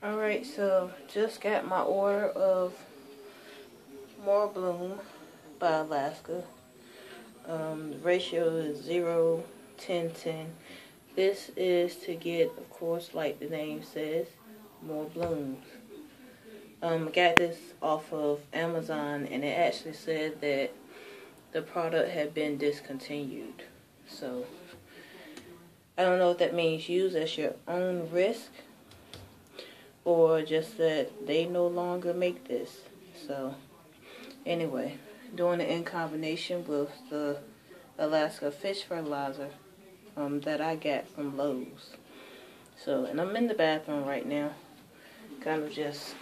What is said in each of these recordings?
Alright, so just got my order of moorbloom by Alaska. The ratio is 0, 10, 10. This is to get, of course, like the name says, more blooms. I got this off of Amazon, and it actually said that the product had been discontinued. So I don't know if that means use at your own risk, or just that they no longer make this. So anyway, doing it in combination with the Alaska fish fertilizer that I got from Lowe's. So, and I'm in the bathroom right now, kind of just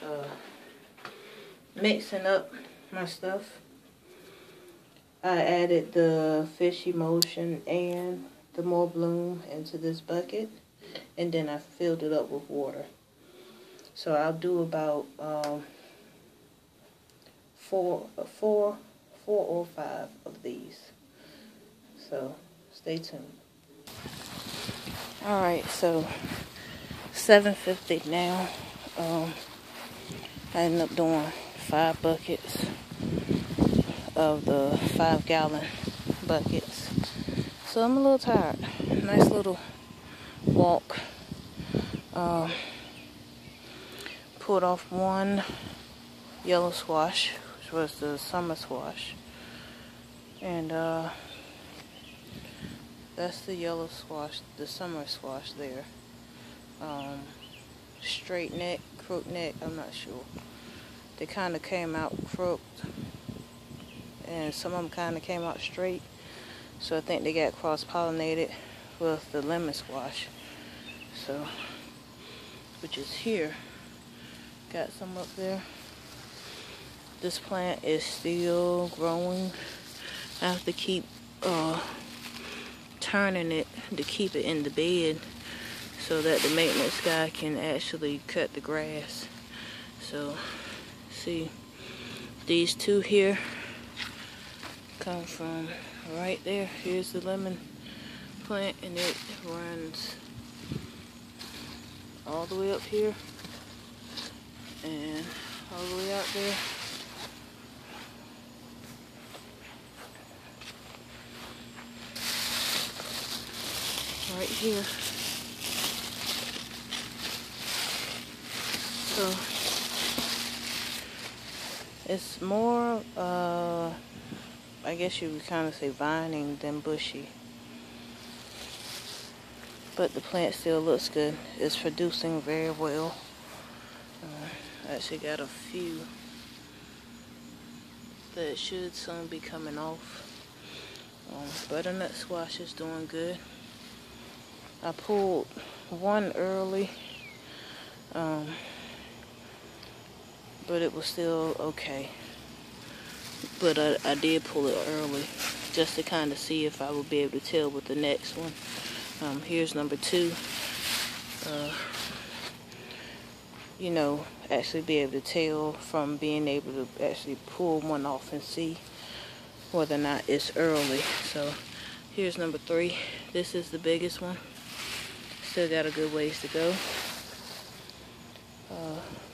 mixing up my stuff. I added the fish emulsion and the moorbloom into this bucket, and then I filled it up with water. So I'll do about 4 or 5 of these. So stay tuned. Alright, so 7:50 now. I ended up doing 5 buckets of the 5-gallon buckets. So I'm a little tired. Nice little walk. Pulled off one yellow squash, which was the summer squash. And that's the yellow squash, the summer squash there. Straight neck, crook neck, I'm not sure. They kind of came out crooked, and some of them kind of came out straight. So I think they got cross-pollinated with the lemon squash. So, which is here. Got some up there. This plant is still growing. I have to keep turning it to keep it in the bed so that the maintenance guy can actually cut the grass. So, see, these two here come from right there. Here's the lemon plant, and it runs all the way up here and all the way out there. Right here. So it's more I guess you would kind of say vining than bushy, but the plant still looks good. It's producing very well. I actually got a few that should soon be coming off. Butternut squash is doing good. I pulled one early, but it was still okay. But I did pull it early just to kind of see if I would be able to tell with the next one. Here's number 2. You know, actually be able to tell from being able to actually pull one off and see whether or not it's early. So here's number 3. This is the biggest one. Still got a good ways to go.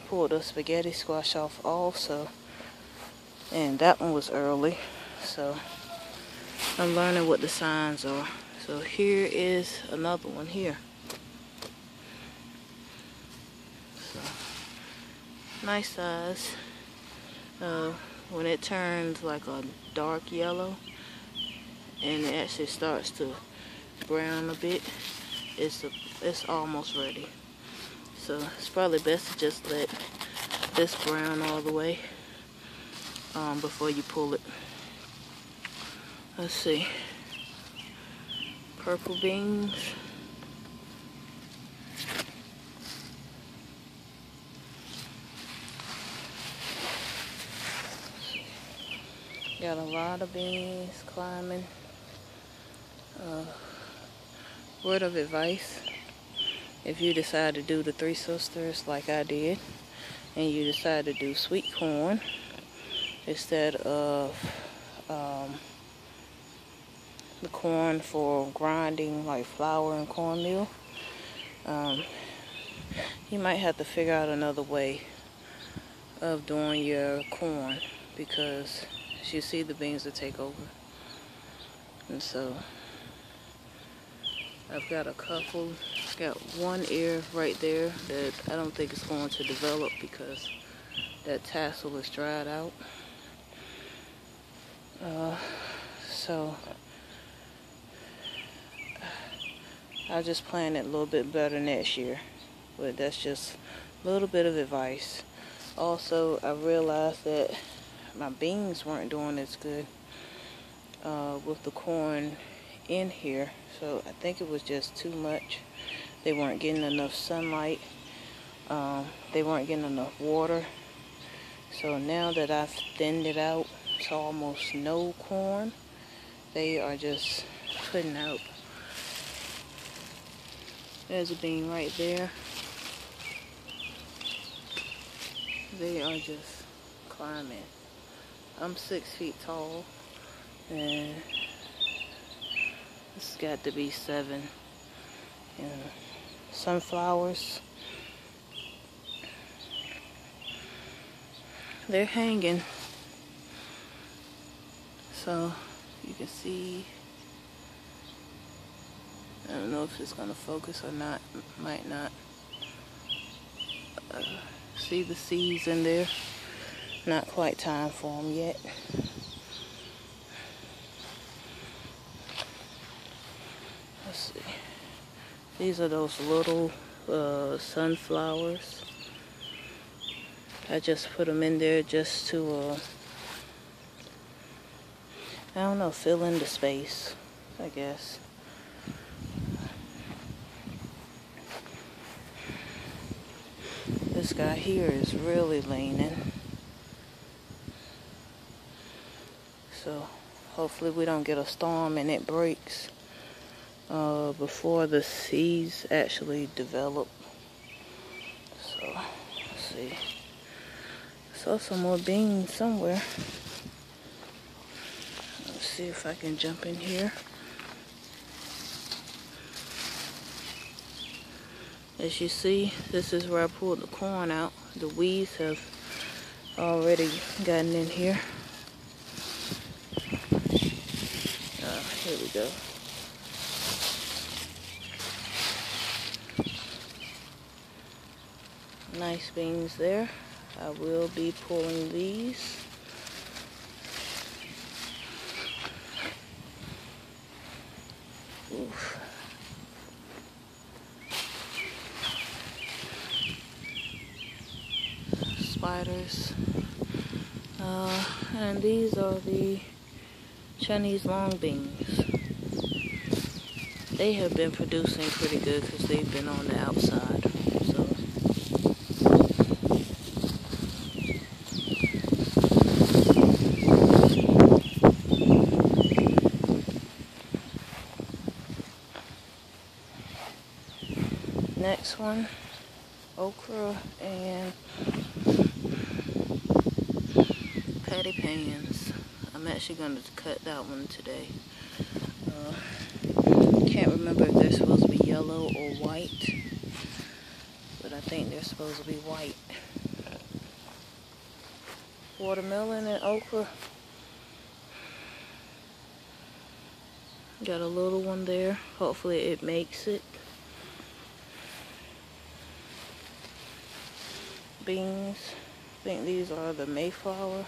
Pulled the spaghetti squash off also, and that one was early. So I'm learning what the signs are. So here is another one here. So nice size. When it turns like a dark yellow and it actually starts to brown a bit, it's almost ready. So it's probably best to just let this brown all the way before you pull it. Let's see. Purple beans. Got a lot of beans climbing. Word of advice: if you decide to do the 3 sisters like I did, and you decide to do sweet corn instead of the corn for grinding like flour and cornmeal, you might have to figure out another way of doing your corn, because as you see, the beans will take over. And so I've got a couple, got one ear right there that I don't think is going to develop because that tassel is dried out. So I'll just plan it a little bit better next year, but that's just a little bit of advice. Also, I realized that my beans weren't doing as good with the corn in here, so I think it was just too much. They weren't getting enough sunlight. They weren't getting enough water. So now that I've thinned it out to almost no corn, they are just putting out. There's a bean right there. They are just climbing. I'm 6 feet tall, and this has got to be 7. And sunflowers, they're hanging. So you can see, I don't know if it's going to focus or not, might not. See the seeds in there? Not quite time for them yet. Let's see. These are those little sunflowers. I just put them in there just to, I don't know, fill in the space, I guess. This guy here is really leaning. So hopefully we don't get a storm and it breaks before the seeds actually develop. So let's see. Saw some more beans somewhere. Let's see if I can jump in here. As you see, this is where I pulled the corn out. The weeds have already gotten in here. Here we go. Nice beans there. I will be pulling these. Oof. Spiders. And these are the Chinese long beans. They have been producing pretty good because they've been on the outside. So next one, okra and patty pans. I'm actually going to cut that one today. Can't remember if they're supposed to be yellow or white, but I think they're supposed to be white. Watermelon and okra. Got a little one there. Hopefully it makes it. Beans. I think these are the Mayflower.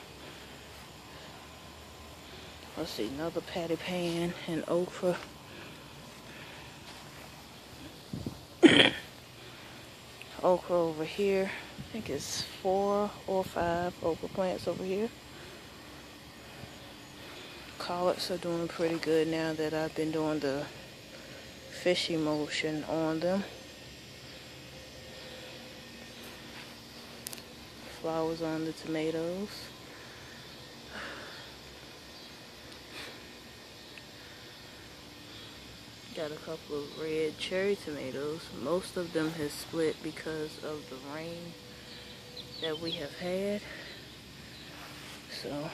Let's see, another patty pan and okra. Okra over here. I think it's 4 or 5 okra plants over here. Collards are doing pretty good now that I've been doing the fish emulsion on them. Flowers on the tomatoes. Got a couple of red cherry tomatoes. Most of them has split because of the rain that we have had. So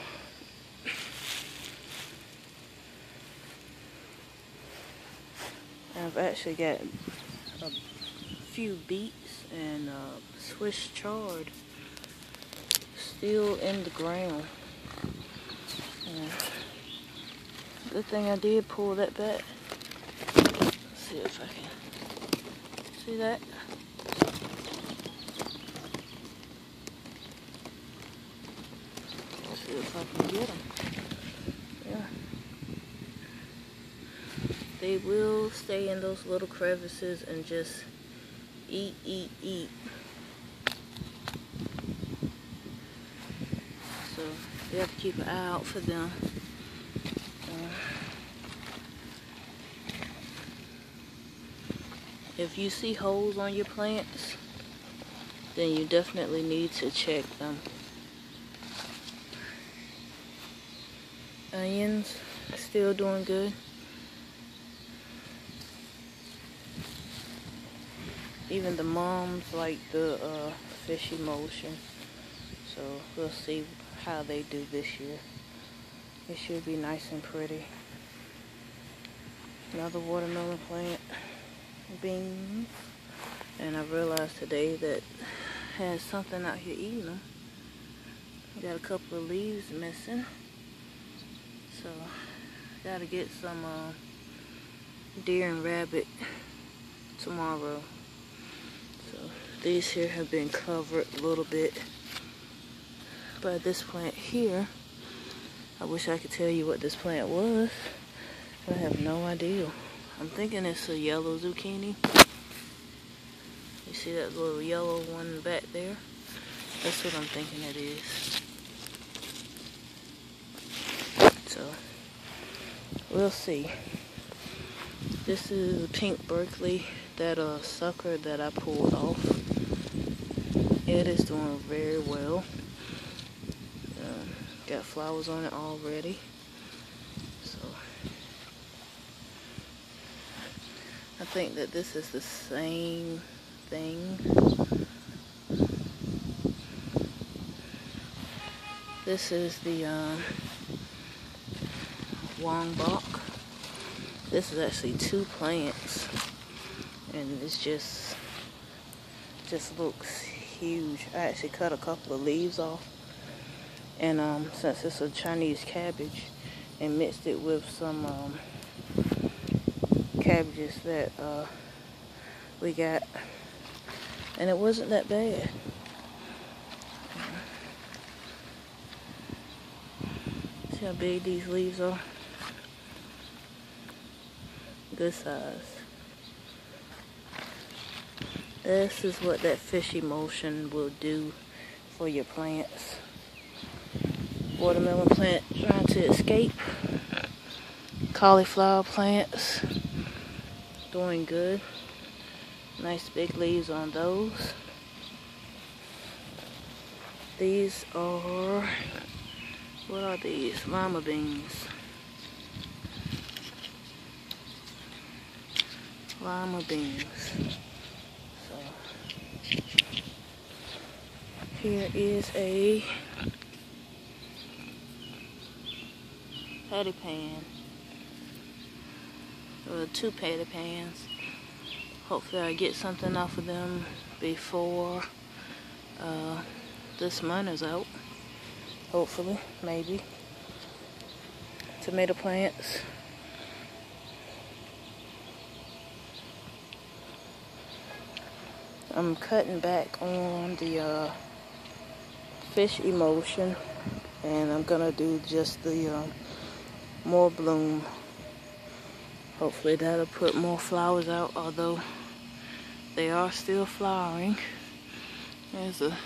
I've actually got a few beets and Swiss chard still in the ground. And good thing I did pull that back. Let's see if I can see that. Let's see if I can get them. Yeah. They will stay in those little crevices and just eat. So you have to keep an eye out for them. If you see holes on your plants, then you definitely need to check them. Onions still doing good. Even the moms like the fish emulsion. So we'll see how they do this year. It should be nice and pretty. Another watermelon plant. Beans. And I realized today that has something out here eating them. Got a couple of leaves missing. So gotta get some deer and rabbit tomorrow. So these here have been covered a little bit by this plant here. I wish I could tell you what this plant was, but I have no idea. I'm thinking it's a yellow zucchini. You see that little yellow one back there? That's what I'm thinking it is. So we'll see. This is a pink Berkeley, that sucker that I pulled off. It is doing very well. Got flowers on it already. So I think that this is the same thing. This is the Wongbok. This is actually 2 plants, and it's just looks huge. I actually cut a couple of leaves off, and since it's a Chinese cabbage, and mixed it with some cabbages that we got, and it wasn't that bad. See how big these leaves are? Good size. This is what that fish emulsion will do for your plants. Watermelon plant trying to escape. Cauliflower plants doing good. Nice big leaves on those. These are, what are these? Lima beans. Lima beans. So here is a patty pan. 2 patty pans. Hopefully I get something off of them before this month is out. Hopefully, maybe. Tomato plants. I'm cutting back on the fish emulsion, and I'm gonna do just the moorbloom. Hopefully that'll put more flowers out, although they are still flowering. There's a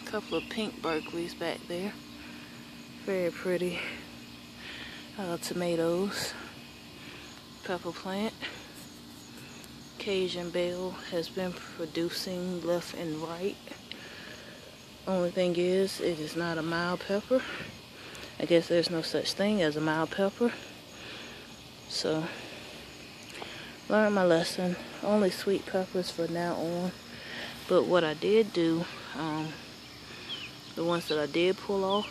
couple of pink Berkeleys back there. Very pretty. Tomatoes. Pepper plant. Cajun bell has been producing left and right. Only thing is, it is not a mild pepper. I guess there's no such thing as a mild pepper. So, learned my lesson. Only sweet peppers for now on. But what I did do, the ones that I did pull off,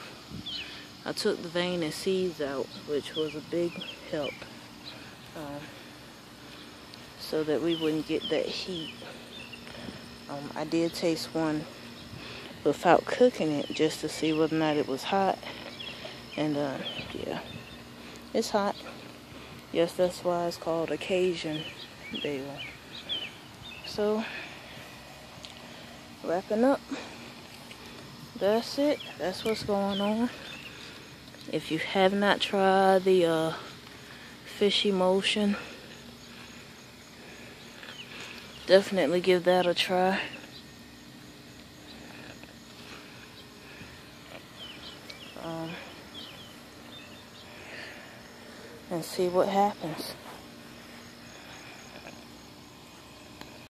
I took the vein and seeds out, which was a big help. So that we wouldn't get that heat. I did taste one without cooking it just to see whether or not it was hot. And yeah, it's hot. Yes, that's why it's called Cajun bagel. So, wrapping up. That's it. That's what's going on. If you have not tried the fish emulsion, definitely give that a try. And see what happens.